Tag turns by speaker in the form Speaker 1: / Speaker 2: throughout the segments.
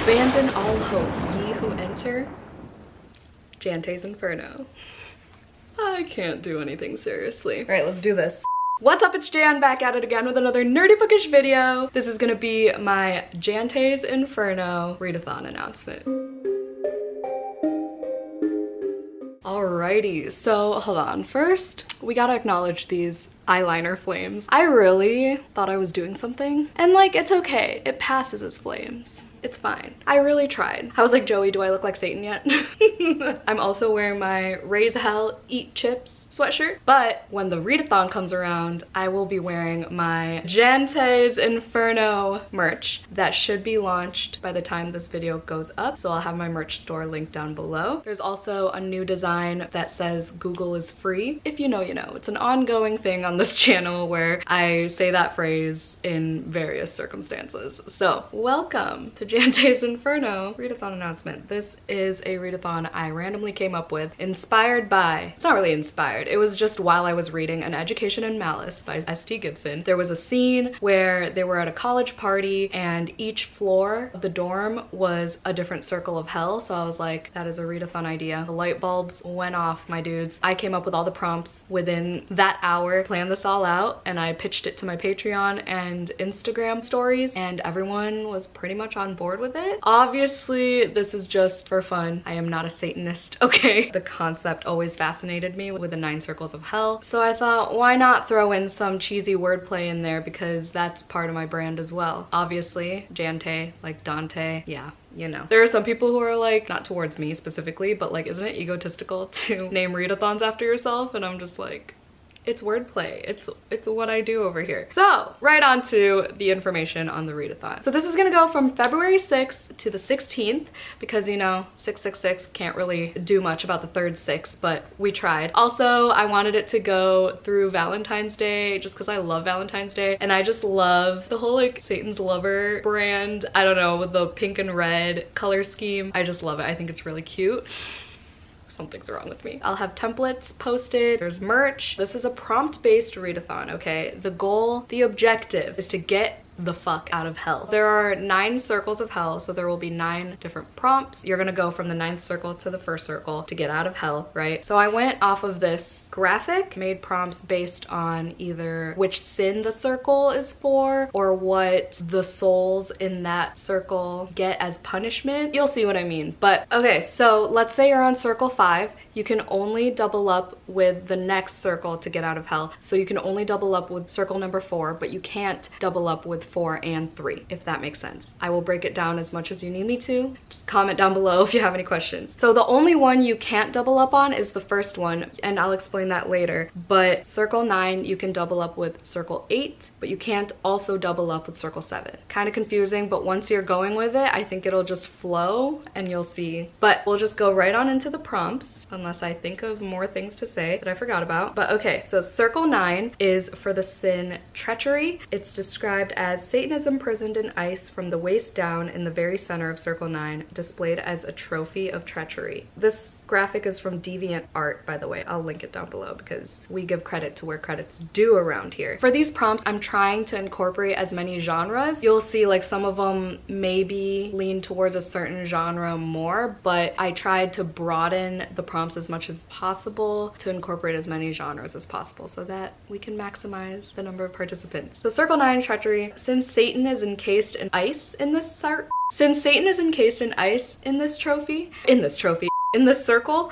Speaker 1: Abandon all hope, ye who enter Jante'S Inferno. I can't do anything seriously. All right, let's do this. What's up, it's Jan, back at it again with another nerdy bookish video. This is gonna be my Jante'S Inferno Readathon announcement. Alrighty, so hold on. First, we gotta acknowledge these eyeliner flames. I really thought I was doing something, and like, it's okay. It passes as flames. It's fine. I really tried. I was like, Joey, do I look like Satan yet? I'm also wearing my Raise Hell Eat Chips sweatshirt, but when the readathon comes around, I will be wearing my Jante'S Inferno merch that should be launched by the time this video goes up, so I'll have my merch store linked down below. There's also a new design that says Google is free. If you know, you know. It's an ongoing thing on this channel where I say that phrase in various circumstances. So, welcome to Jante'S Inferno Readathon announcement. This is a readathon I randomly came up with, inspired by, it's not really inspired, it was just while I was reading An Education in Malice by S.T. Gibson. There was a scene where they were at a college party and each floor of the dorm was a different circle of hell, so I was like, that is a readathon idea. The light bulbs went off, my dudes. I came up with all the prompts within that hour, planned this all out, and I pitched it to my Patreon and Instagram stories, and everyone was pretty much on board with it. Obviously, this is just for fun. I am not a Satanist, okay? The concept always fascinated me with the 9 circles of hell, so I thought, why not throw in some cheesy wordplay in there, because that's part of my brand as well. Obviously, Jante, like Dante, yeah. You know. There are some people who are like, not towards me specifically, but like, isn't it egotistical to name readathons after yourself? And I'm just like, it's wordplay. It's what I do over here. So, right on to the information on the readathon. So this is gonna go from February 6th to the 16th, because you know, 666 can't really do much about the third 6, but we tried. Also, I wanted it to go through Valentine's Day, just because I love Valentine's Day, and I just love the whole like Satan's Lover brand. I don't know, with the pink and red color scheme. I just love it. I think it's really cute. Something's wrong with me. I'll have templates posted. There's merch. This is a prompt-based readathon, okay? The goal, the objective is to get the fuck out of hell. There are 9 circles of hell, so there will be 9 different prompts. You're gonna go from the 9th circle to the 1st circle to get out of hell, right? So I went off of this graphic, made prompts based on either which sin the circle is for or what the souls in that circle get as punishment. You'll see what I mean. But okay, so let's say you're on circle 5. You can only double up with the next circle to get out of hell. So you can only double up with circle number 4, but you can't double up with 4 and 3, if that makes sense. I will break it down as much as you need me to. Just comment down below if you have any questions. So the only one you can't double up on is the first one, and I'll explain that later. But circle 9, you can double up with circle 8, but you can't also double up with circle 7. Kind of confusing, but once you're going with it, I think it'll just flow and you'll see. But we'll just go right on into the prompts, unless I think of more things to say that I forgot about. But okay, so circle 9 is for the sin treachery. It's described as Satan is imprisoned in ice from the waist down in the very center of circle 9, displayed as a trophy of treachery. This graphic is from Deviant Art, by the way. I'll link it down below because we give credit to where credit's due around here. For these prompts, I'm trying to incorporate as many genres. You'll see like some of them maybe lean towards a certain genre more, but I tried to broaden the prompts as much as possible to incorporate as many genres as possible so that we can maximize the number of participants. So circle 9, treachery. Since Satan is encased in ice in this circle.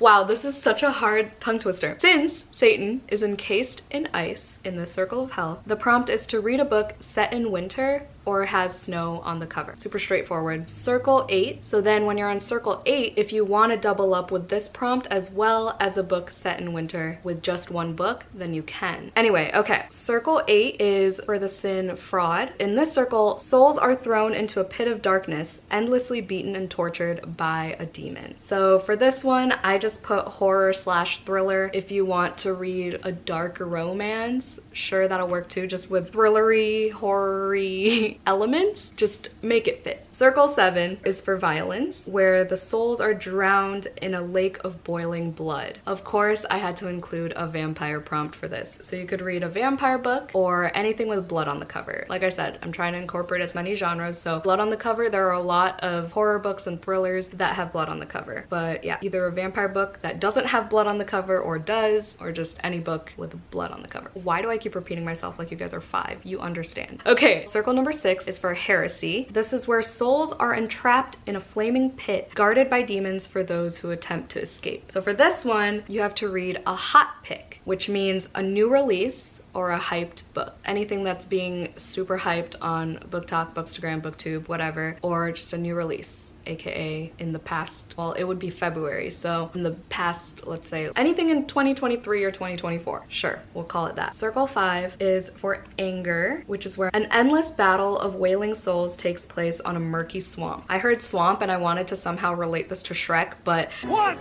Speaker 1: Wow, this is such a hard tongue twister. Since Satan is encased in ice in this circle of hell, the prompt is to read a book set in winter or has snow on the cover. Super straightforward. Circle 8. So then when you're on circle 8, if you want to double up with this prompt as well as a book set in winter with just one book, then you can. Anyway, okay. Circle 8 is for the sin fraud. In this circle, souls are thrown into a pit of darkness, endlessly beaten and tortured by a demon. So for this one, I just put horror/thriller. If you want to read a dark romance, sure, that'll work too, just with thrillery, horror-y elements. Just make it fit. Circle 7 is for violence, where the souls are drowned in a lake of boiling blood. Of course, I had to include a vampire prompt for this. So you could read a vampire book or anything with blood on the cover. Like I said, I'm trying to incorporate as many genres. So blood on the cover, there are a lot of horror books and thrillers that have blood on the cover. But yeah, either a vampire book that doesn't have blood on the cover or does, or just any book with blood on the cover. Why do I keep repeating myself like you guys are 5? You understand. Okay, circle number 6 is for heresy. This is where souls are entrapped in a flaming pit guarded by demons for those who attempt to escape. So for this one, you have to read a hot pick, which means a new release or a hyped book. Anything that's being super hyped on BookTok, Bookstagram, BookTube, whatever, or just a new release. AKA in the past, well, it would be February, so in the past, let's say anything in 2023 or 2024, sure, we'll call it that. Circle 5 is for anger, which is where an endless battle of wailing souls takes place on a murky swamp. I heard swamp and I wanted to somehow relate this to Shrek, but
Speaker 2: what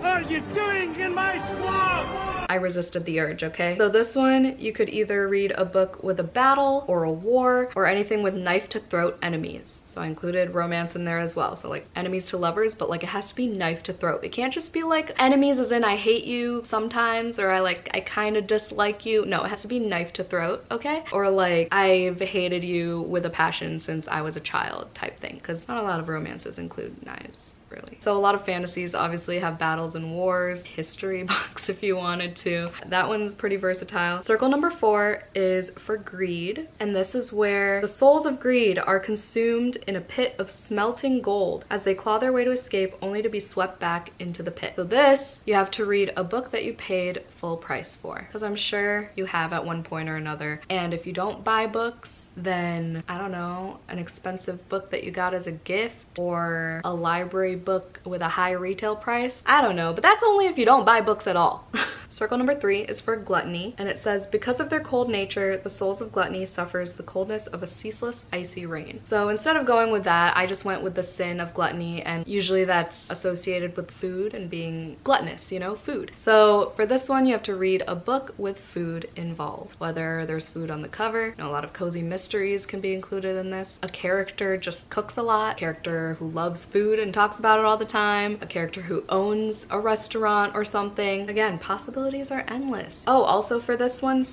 Speaker 2: are you doing in my swamp?
Speaker 1: I resisted the urge, okay? So this one, you could either read a book with a battle or a war or anything with knife to throat enemies. So I included romance in there as well. So like enemies to lovers, but like it has to be knife to throat. It can't just be like enemies as in I hate you sometimes or I kind of dislike you. No, it has to be knife to throat, okay? Or like I've hated you with a passion since I was a child type thing, because not a lot of romances include knives. Really. So a lot of fantasies obviously have battles and wars, history books if you wanted to. That one's pretty versatile. Circle number 4 is for greed, and this is where the souls of greed are consumed in a pit of smelting gold as they claw their way to escape only to be swept back into the pit. So this, you have to read a book that you paid full price for, because I'm sure you have at one point or another. And if you don't buy books, then I don't know, an expensive book that you got as a gift or a library book with a high retail price. I don't know, but that's only if you don't buy books at all. Circle number 3 is for gluttony, and it says, because of their cold nature, the souls of gluttony suffers the coldness of a ceaseless icy rain. So instead of going with that, I just went with the sin of gluttony, and usually that's associated with food and being gluttonous, you know, food. So for this one, you have to read a book with food involved, whether there's food on the cover. You know, a lot of cozy mysteries can be included in this. A character just cooks a lot, a character who loves food and talks about it all the time, a character who owns a restaurant or something. Again, possibilities are endless. Oh, also for this one,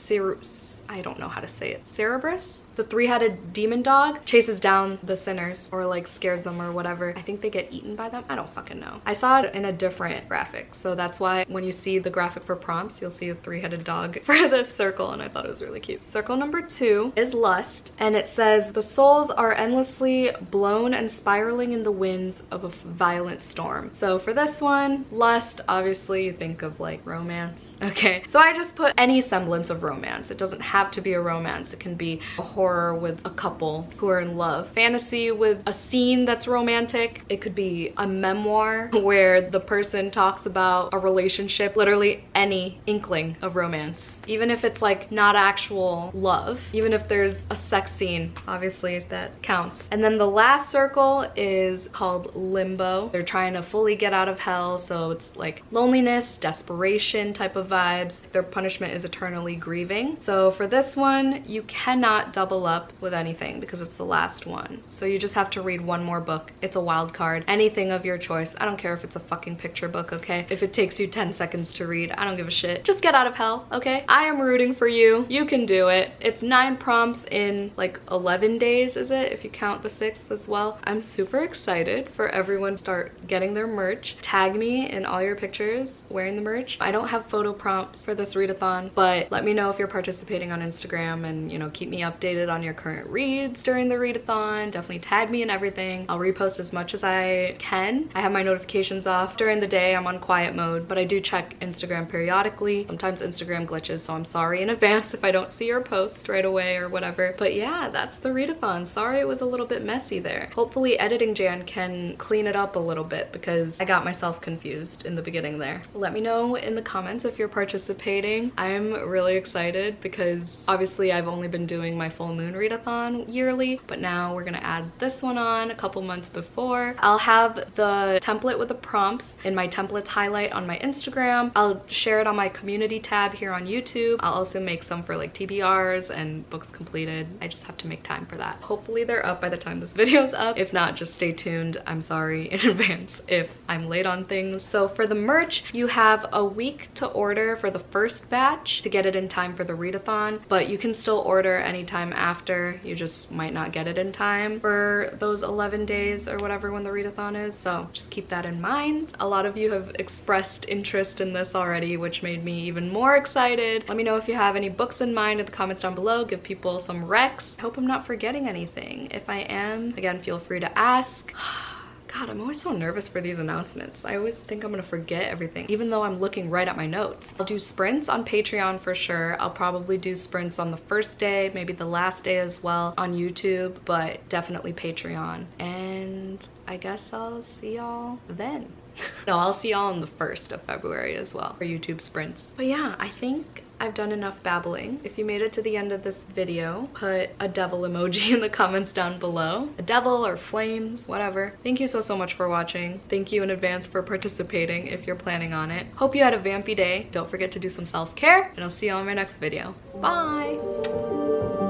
Speaker 1: I don't know how to say it. Cerberus? The 3-headed demon dog chases down the sinners or like scares them or whatever. I think they get eaten by them. I don't fucking know. I saw it in a different graphic. So that's why when you see the graphic for prompts, you'll see a 3-headed dog for this circle, and I thought it was really cute. Circle number 2 is lust, and it says the souls are endlessly blown and spiraling in the winds of a violent storm. So for this one, lust, obviously you think of like romance. Okay, so I just put any semblance of romance. It doesn't have to be a romance. It can be a horror with a couple who are in love. Fantasy with a scene that's romantic. It could be a memoir where the person talks about a relationship, literally any inkling of romance. Even if it's like not actual love, even if there's a sex scene, obviously that counts. And then the last circle is called limbo. They're trying to fully get out of hell, so it's like loneliness, desperation type of vibes. Their punishment is eternally grieving. So for this one, you cannot double up with anything because it's the last one. So you just have to read one more book. It's a wild card. Anything of your choice. I don't care if it's a fucking picture book, okay? If it takes you 10 seconds to read, I don't give a shit. Just get out of hell, okay? I am rooting for you. You can do it. It's 9 prompts in like 11 days, is it? If you count the 6th as well. I'm super excited for everyone to start getting their merch. Tag me in all your pictures wearing the merch. I don't have photo prompts for this readathon, but let me know if you're participating on Instagram and, you know, keep me updated on your current reads during the readathon. Definitely tag me in everything. I'll repost as much as I can. I have my notifications off during the day. I'm on quiet mode, but I do check Instagram periodically. Sometimes Instagram glitches, so I'm sorry in advance if I don't see your post right away or whatever. But yeah, that's the readathon. Sorry it was a little bit messy there. Hopefully editing Jan can clean it up a little bit because I got myself confused in the beginning there. Let me know in the comments if you're participating. I'm really excited because obviously I've only been doing my full full moon readathon yearly, but now we're gonna add this one on a couple months before. I'll have the template with the prompts in my templates highlight on my Instagram. I'll share it on my community tab here on YouTube. I'll also make some for like TBRs and books completed. I just have to make time for that. Hopefully they're up by the time this video's up. If not, just stay tuned. I'm sorry in advance if I'm late on things. So for the merch, you have a week to order for the first batch to get it in time for the readathon, but you can still order anytime after. You just might not get it in time for those 11 days or whatever when the readathon is, so just keep that in mind. A lot of you have expressed interest in this already, which made me even more excited. Let me know if you have any books in mind in the comments down below. Give people some recs. I hope I'm not forgetting anything. If I am, again, feel free to ask. God, I'm always so nervous for these announcements. I always think I'm gonna forget everything, even though I'm looking right at my notes. I'll do sprints on Patreon for sure. I'll probably do sprints on the first day, maybe the last day as well on YouTube, but definitely Patreon. And I guess I'll see y'all then. No, I'll see y'all on the 1st of February as well for YouTube sprints. But yeah, I think I've done enough babbling. If you made it to the end of this video, put a devil emoji in the comments down below. A devil or flames, whatever. Thank you so much for watching. Thank you in advance for participating if you're planning on it. Hope you had a vampy day. Don't forget to do some self-care, and I'll see you on my next video. Bye!